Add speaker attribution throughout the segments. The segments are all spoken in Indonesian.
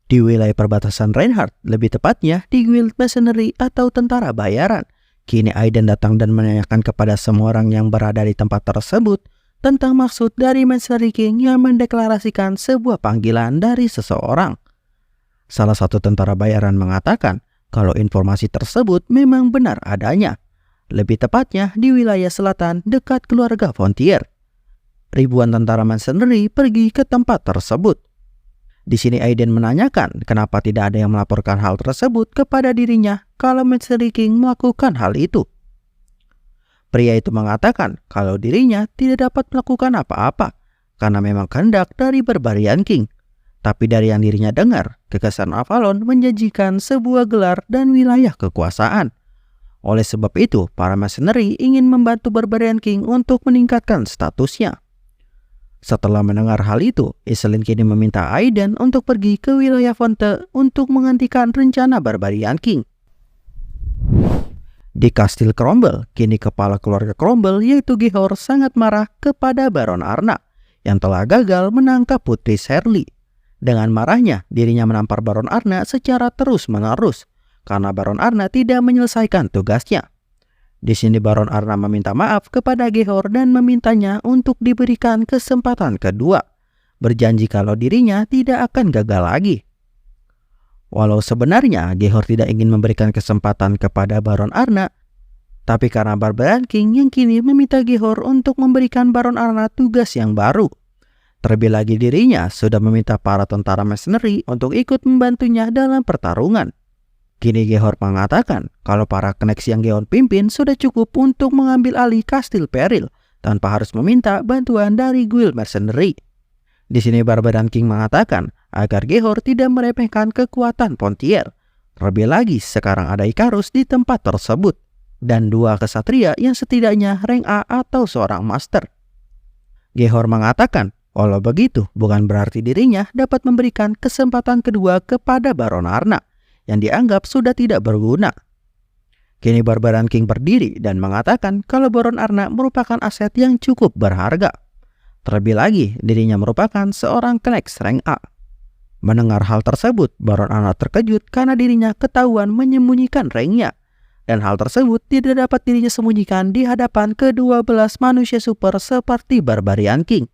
Speaker 1: Di wilayah perbatasan Reinhardt, lebih tepatnya di Guild Mercenary atau tentara bayaran, kini Aiden datang dan menanyakan kepada semua orang yang berada di tempat tersebut tentang maksud dari Mercenary King yang mendeklarasikan sebuah panggilan dari seseorang. Salah satu tentara bayaran mengatakan kalau informasi tersebut memang benar adanya, lebih tepatnya di wilayah selatan dekat keluarga Frontier. Ribuan tentara Mercenary pergi ke tempat tersebut. Di sini Aiden menanyakan kenapa tidak ada yang melaporkan hal tersebut kepada dirinya kalau Mercenary King melakukan hal itu. Pria itu mengatakan kalau dirinya tidak dapat melakukan apa-apa karena memang kehendak dari Barbarian King. Tapi dari yang dirinya dengar, Kekaisaran Avalon menjanjikan sebuah gelar dan wilayah kekuasaan. Oleh sebab itu, para mercenary ingin membantu Barbarian King untuk meningkatkan statusnya. Setelah mendengar hal itu, Iselin kini meminta Aiden untuk pergi ke wilayah Fonte untuk menghentikan rencana Barbarian King. Di Kastil Cromwell, kini kepala keluarga Cromwell yaitu Gehor sangat marah kepada Baron Arna yang telah gagal menangkap Putri Shirley. Dengan marahnya, dirinya menampar Baron Arna secara terus-menerus karena Baron Arna tidak menyelesaikan tugasnya. Di sini Baron Arna meminta maaf kepada Gehor dan memintanya untuk diberikan kesempatan kedua, berjanji kalau dirinya tidak akan gagal lagi. Walau sebenarnya Gehor tidak ingin memberikan kesempatan kepada Baron Arna, tapi karena Barbarian King yang kini meminta Gehor untuk memberikan Baron Arna tugas yang baru. Terlebih lagi dirinya sudah meminta para tentara mercenary untuk ikut membantunya dalam pertarungan. Kini Gehor mengatakan kalau para koneksi yang Gehor pimpin sudah cukup untuk mengambil alih Kastil Peril tanpa harus meminta bantuan dari Guild Mercenary. Di sini Barbarian King mengatakan agar Gehor tidak meremehkan kekuatan Frontier. Terlebih lagi sekarang ada Icarus di tempat tersebut dan dua kesatria yang setidaknya rank A atau seorang master. Gehor mengatakan walau begitu bukan berarti dirinya dapat memberikan kesempatan kedua kepada Baron Arna yang dianggap sudah tidak berguna. Kini Barbarian King berdiri dan mengatakan kalau Baron Arna merupakan aset yang cukup berharga. Terlebih lagi, dirinya merupakan seorang Knex rank A. Mendengar hal tersebut, Baron Arna terkejut karena dirinya ketahuan menyembunyikan ranknya. Dan hal tersebut tidak dapat dirinya sembunyikan di hadapan ke-12 manusia super seperti Barbarian King.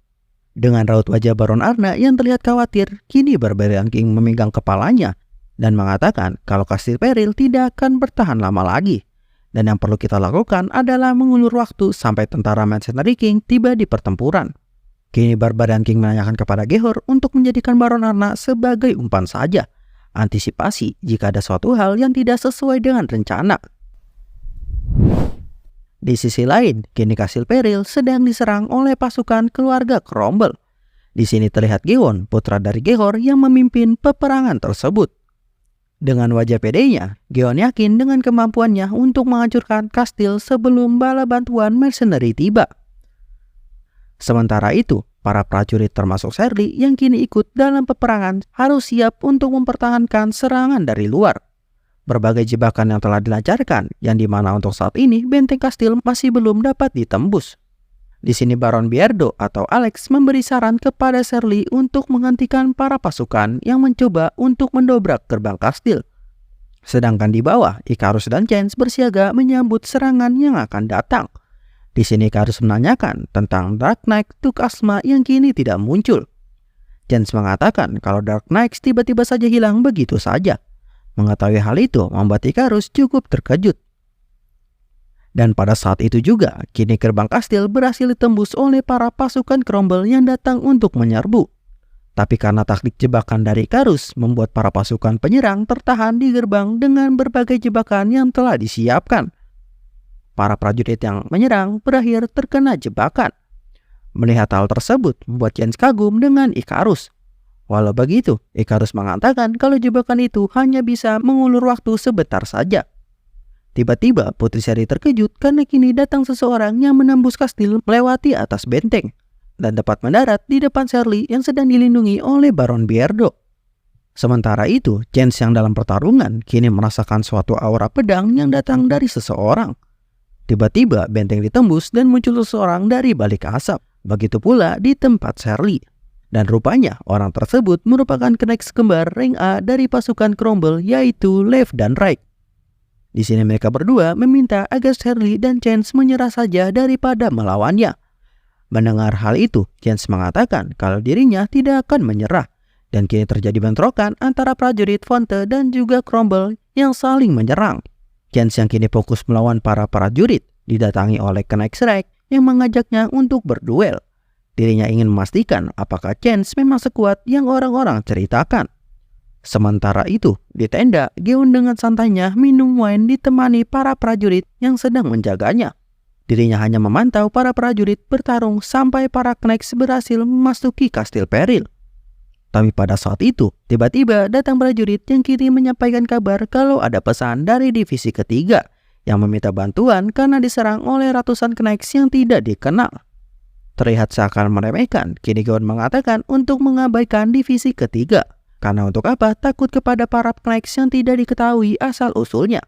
Speaker 1: Dengan raut wajah Baron Arna yang terlihat khawatir, kini Barbarian King memegang kepalanya dan mengatakan kalau Kastil Peril tidak akan bertahan lama lagi. Dan yang perlu kita lakukan adalah mengulur waktu sampai tentara Mercenary King tiba di pertempuran. Kini Barbarian King menanyakan kepada Gehor untuk menjadikan Baron Arna sebagai umpan saja, antisipasi jika ada suatu hal yang tidak sesuai dengan rencana. Di sisi lain, kini Kastil Peril sedang diserang oleh pasukan keluarga Cromwell. Di sini terlihat Gewon, putra dari Gehor yang memimpin peperangan tersebut. Dengan wajah pedenya, Gewon yakin dengan kemampuannya untuk menghancurkan kastil sebelum bala bantuan mercenary tiba. Sementara itu, para prajurit termasuk Shirley yang kini ikut dalam peperangan harus siap untuk mempertahankan serangan dari luar. Berbagai jebakan yang telah dilancarkan, yang dimana untuk saat ini benteng kastil masih belum dapat ditembus. Di sini Baron Bierdo atau Alex memberi saran kepada Shirley untuk menghentikan para pasukan yang mencoba untuk mendobrak gerbang kastil. Sedangkan di bawah, Icarus dan Chance bersiaga menyambut serangan yang akan datang. Di sini Icarus menanyakan tentang Dark Knight Tuk Asma yang kini tidak muncul. Chance mengatakan kalau Dark Knight tiba-tiba saja hilang begitu saja. Mengetahui hal itu membuat Icarus cukup terkejut. Dan pada saat itu juga, kini gerbang kastil berhasil ditembus oleh para pasukan Cromwell yang datang untuk menyerbu. Tapi karena taktik jebakan dari Icarus membuat para pasukan penyerang tertahan di gerbang dengan berbagai jebakan yang telah disiapkan. Para prajurit yang menyerang berakhir terkena jebakan. Melihat hal tersebut membuat Jens kagum dengan Icarus. Walau begitu, Icarus mengatakan kalau jebakan itu hanya bisa mengulur waktu sebentar saja. Tiba-tiba Putri Shirley terkejut karena kini datang seseorang yang menembus kastil melewati atas benteng dan dapat mendarat di depan Shirley yang sedang dilindungi oleh Baron Bierdo. Sementara itu, Chance yang dalam pertarungan kini merasakan suatu aura pedang yang datang dari seseorang. Tiba-tiba benteng ditembus dan muncul seseorang dari balik asap. Begitu pula di tempat Shirley. Dan rupanya orang tersebut merupakan Knights kembar rank A dari pasukan Crumble, yaitu Lev dan Reich. Di sini mereka berdua meminta agar Shirley dan Chance menyerah saja daripada melawannya. Mendengar hal itu, Chance mengatakan kalau dirinya tidak akan menyerah. Dan kini terjadi bentrokan antara prajurit Fonte dan juga Crumble yang saling menyerang. Chance yang kini fokus melawan para prajurit didatangi oleh Knights Reich yang mengajaknya untuk berduel. Dirinya ingin memastikan apakah Chance memang sekuat yang orang-orang ceritakan. Sementara itu, di tenda, Geon dengan santainya minum wine ditemani para prajurit yang sedang menjaganya. Dirinya hanya memantau para prajurit bertarung sampai para Knights berhasil memasuki Kastil Peril. Tapi pada saat itu, tiba-tiba datang prajurit yang kini menyampaikan kabar kalau ada pesan dari divisi ketiga yang meminta bantuan karena diserang oleh ratusan Knights yang tidak dikenal. Terlihat seakan meremehkan, kini Geon mengatakan untuk mengabaikan divisi ketiga. Karena untuk apa takut kepada para Knights yang tidak diketahui asal-usulnya.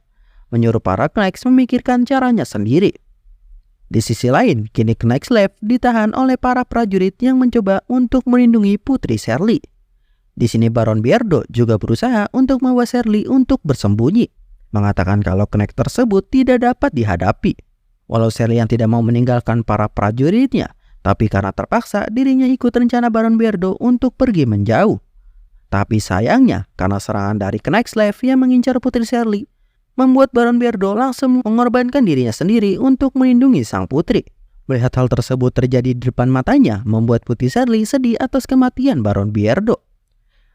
Speaker 1: Menyuruh para Knights memikirkan caranya sendiri. Di sisi lain, kini Knights Lev ditahan oleh para prajurit yang mencoba untuk melindungi Putri Shirley. Di sini Baron Beardo juga berusaha untuk membawa Shirley untuk bersembunyi. Mengatakan kalau Knights tersebut tidak dapat dihadapi. Walau Shirley yang tidak mau meninggalkan para prajuritnya, tapi karena terpaksa dirinya ikut rencana Baron Beardo untuk pergi menjauh. Tapi sayangnya, karena serangan dari Knights Lev yang mengincar Putri Shirley, membuat Baron Beardo langsung mengorbankan dirinya sendiri untuk melindungi sang putri. Melihat hal tersebut terjadi di depan matanya, membuat Putri Shirley sedih atas kematian Baron Beardo.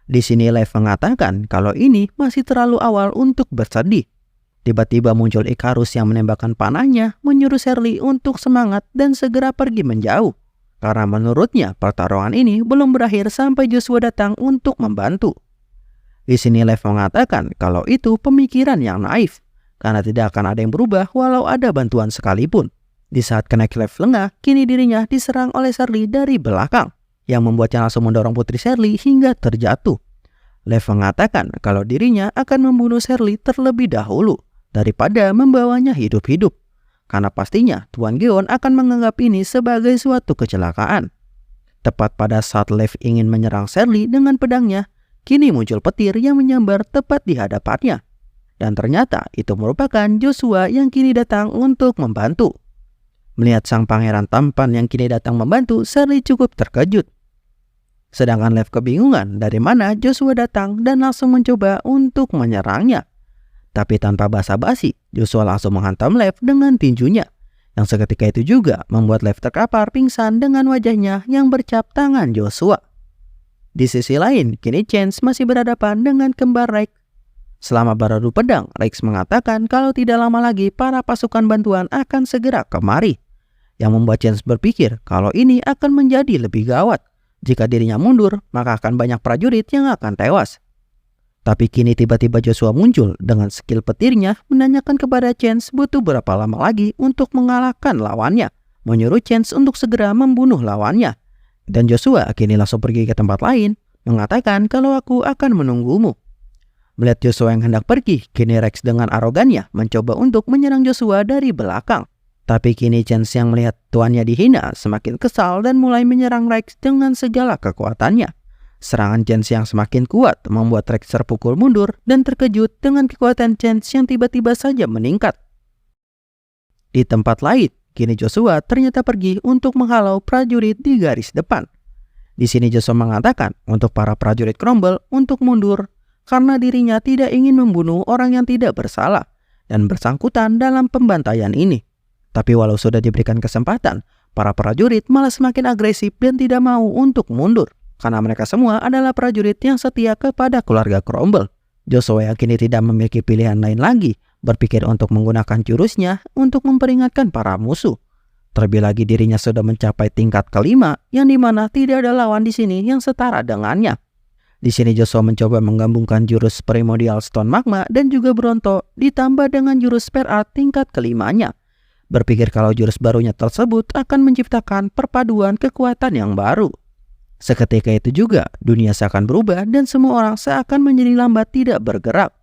Speaker 1: Di sini Lev mengatakan kalau ini masih terlalu awal untuk bersedih. Tiba-tiba muncul Icarus yang menembakkan panahnya, menyuruh Shirley untuk semangat dan segera pergi menjauh. Karena menurutnya pertarungan ini belum berakhir sampai Joshua datang untuk membantu. Di sini Lev mengatakan kalau itu pemikiran yang naif, karena tidak akan ada yang berubah walau ada bantuan sekalipun. Di saat Knights Lev lengah, kini dirinya diserang oleh Shirley dari belakang, yang membuatnya langsung mendorong Putri Shirley hingga terjatuh. Lev mengatakan kalau dirinya akan membunuh Shirley terlebih dahulu daripada membawanya hidup-hidup. Karena pastinya Tuan Geon akan menganggap ini sebagai suatu kecelakaan. Tepat pada saat Lev ingin menyerang Shirley dengan pedangnya, kini muncul petir yang menyambar tepat di hadapannya. Dan ternyata itu merupakan Joshua yang kini datang untuk membantu. Melihat sang pangeran tampan yang kini datang membantu, Shirley cukup terkejut. Sedangkan Lev kebingungan dari mana Joshua datang dan langsung mencoba untuk menyerangnya. Tapi tanpa basa-basi, Joshua langsung menghantam Lev dengan tinjunya. Yang seketika itu juga membuat Lev terkapar pingsan dengan wajahnya yang bercap tangan Joshua. Di sisi lain, kini Chance masih berhadapan dengan kembar Reich. Selama beradu pedang, Reich mengatakan kalau tidak lama lagi para pasukan bantuan akan segera kemari. Yang membuat Chance berpikir kalau ini akan menjadi lebih gawat. Jika dirinya mundur, maka akan banyak prajurit yang akan tewas. Tapi kini tiba-tiba Joshua muncul dengan skill petirnya menanyakan kepada Chance butuh berapa lama lagi untuk mengalahkan lawannya. Menyuruh Chance untuk segera membunuh lawannya. Dan Joshua kini langsung pergi ke tempat lain, mengatakan kalau aku akan menunggumu. Melihat Joshua yang hendak pergi, kini Rex dengan arogannya mencoba untuk menyerang Joshua dari belakang. Tapi kini Chance yang melihat tuannya dihina semakin kesal dan mulai menyerang Rex dengan segala kekuatannya. Serangan Chance yang semakin kuat membuat Rex terpukul mundur dan terkejut dengan kekuatan Chance yang tiba-tiba saja meningkat. Di tempat lain, kini Joshua ternyata pergi untuk menghalau prajurit di garis depan. Di sini Joshua mengatakan untuk para prajurit Crumble untuk mundur karena dirinya tidak ingin membunuh orang yang tidak bersalah dan bersangkutan dalam pembantaian ini. Tapi walau sudah diberikan kesempatan, para prajurit malah semakin agresif dan tidak mau untuk mundur. Karena mereka semua adalah prajurit yang setia kepada keluarga Crumble. Joshua yang kini tidak memiliki pilihan lain lagi, berpikir untuk menggunakan jurusnya untuk memperingatkan para musuh. Terlebih lagi dirinya sudah mencapai tingkat kelima, yang dimana tidak ada lawan di sini yang setara dengannya. Di sini Joshua mencoba menggabungkan jurus Primordial Stone Magma dan juga Bronto, ditambah dengan jurus Spare Art tingkat kelimanya. Berpikir kalau jurus barunya tersebut akan menciptakan perpaduan kekuatan yang baru. Seketika itu juga, dunia seakan berubah dan semua orang seakan menjadi lambat tidak bergerak.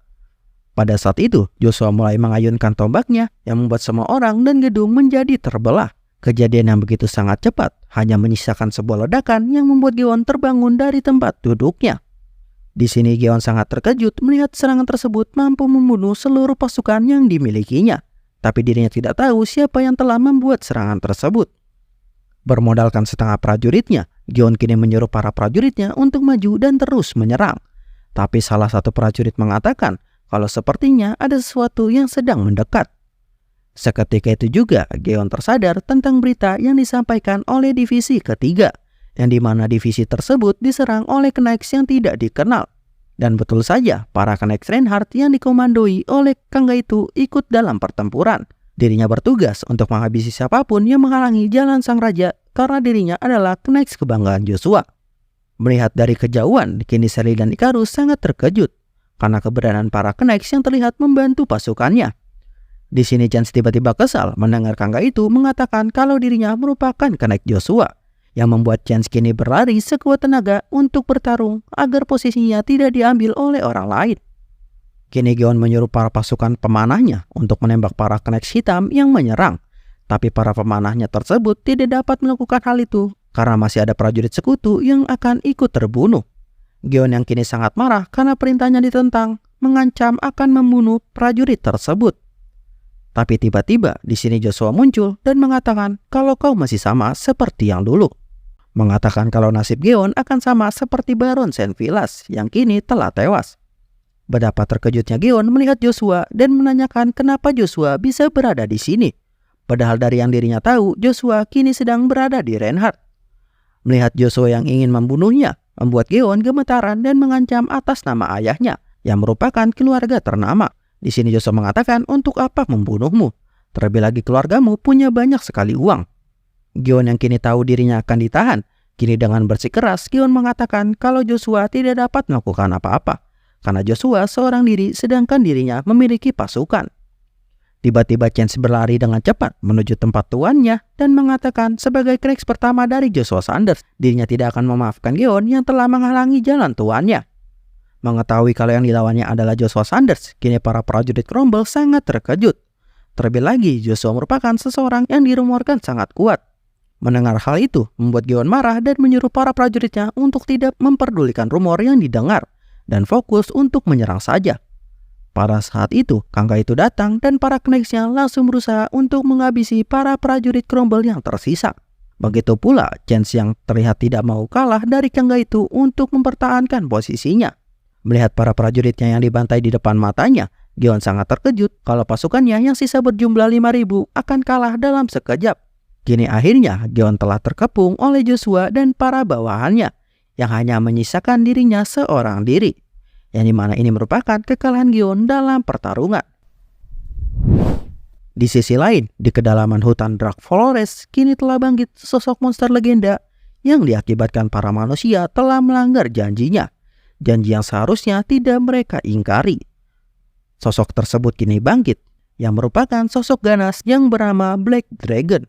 Speaker 1: Pada saat itu, Joshua mulai mengayunkan tombaknya yang membuat semua orang dan gedung menjadi terbelah. Kejadian yang begitu sangat cepat hanya menyisakan sebuah ledakan yang membuat Gion terbangun dari tempat duduknya. Di sini Gion sangat terkejut melihat serangan tersebut mampu membunuh seluruh pasukan yang dimilikinya. Tapi dirinya tidak tahu siapa yang telah membuat serangan tersebut. Bermodalkan setengah prajuritnya, Gion kini menyuruh para prajuritnya untuk maju dan terus menyerang. Tapi salah satu prajurit mengatakan kalau sepertinya ada sesuatu yang sedang mendekat. Seketika itu juga Gion tersadar tentang berita yang disampaikan oleh divisi ketiga, yang dimana divisi tersebut diserang oleh Knights yang tidak dikenal. Dan betul saja, para Knights Reinhardt yang dikomandoi oleh Kangga itu ikut dalam pertempuran. Dirinya bertugas untuk menghabisi siapapun yang menghalangi jalan sang raja karena dirinya adalah Knights kebanggaan Joshua. Melihat dari kejauhan, kini Shelly dan Icarus sangat terkejut karena keberadaan para Knights yang terlihat membantu pasukannya. Di sini Chance tiba-tiba kesal mendengar Kangga itu mengatakan kalau dirinya merupakan Knights Joshua, yang membuat Chance kini berlari sekuat tenaga untuk bertarung agar posisinya tidak diambil oleh orang lain. Kini Gion menyuruh para pasukan pemanahnya untuk menembak para Knights hitam yang menyerang. Tapi para pemanahnya tersebut tidak dapat melakukan hal itu karena masih ada prajurit sekutu yang akan ikut terbunuh. Gion yang kini sangat marah karena perintahnya ditentang, mengancam akan membunuh prajurit tersebut. Tapi tiba-tiba di sini Joshua muncul dan mengatakan kalau kau masih sama seperti yang dulu. Mengatakan kalau nasib Gion akan sama seperti Baron Saint Vilas yang kini telah tewas. Betapa terkejutnya Gion melihat Joshua dan menanyakan kenapa Joshua bisa berada di sini. Padahal dari yang dirinya tahu, Joshua kini sedang berada di Reinhardt. Melihat Joshua yang ingin membunuhnya, membuat Gion gemetaran dan mengancam atas nama ayahnya yang merupakan keluarga ternama. Di sini Joshua mengatakan untuk apa membunuhmu? Terlebih lagi keluargamu punya banyak sekali uang. Gion yang kini tahu dirinya akan ditahan, kini dengan bersikeras Gion mengatakan kalau Joshua tidak dapat melakukan apa-apa karena Joshua seorang diri sedangkan dirinya memiliki pasukan. Tiba-tiba Chance berlari dengan cepat menuju tempat tuannya dan mengatakan sebagai Knights pertama dari Joshua Sanders, dirinya tidak akan memaafkan Gion yang telah menghalangi jalan tuannya. Mengetahui kalau yang dilawannya adalah Joshua Sanders, kini para prajurit Cromwell sangat terkejut. Terlebih lagi Joshua merupakan seseorang yang dirumorkan sangat kuat. Mendengar hal itu membuat Gion marah dan menyuruh para prajuritnya untuk tidak memperdulikan rumor yang didengar dan fokus untuk menyerang saja. Pada saat itu, Kangga itu datang dan para Knights-nya langsung berusaha untuk menghabisi para prajurit Cromwell yang tersisa. Begitu pula Chance yang terlihat tidak mau kalah dari Kangga itu untuk mempertahankan posisinya. Melihat para prajuritnya yang dibantai di depan matanya, Gion sangat terkejut kalau pasukannya yang sisa berjumlah 5.000 akan kalah dalam sekejap. Kini akhirnya Gion telah terkepung oleh Joshua dan para bawahannya yang hanya menyisakan dirinya seorang diri, yang dimana ini merupakan kekalahan Gion dalam pertarungan. Di sisi lain, di kedalaman hutan Dark Forest kini telah bangkit sosok monster legenda yang diakibatkan para manusia telah melanggar janjinya, janji yang seharusnya tidak mereka ingkari. Sosok tersebut kini bangkit, yang merupakan sosok ganas yang bernama Black Dragon.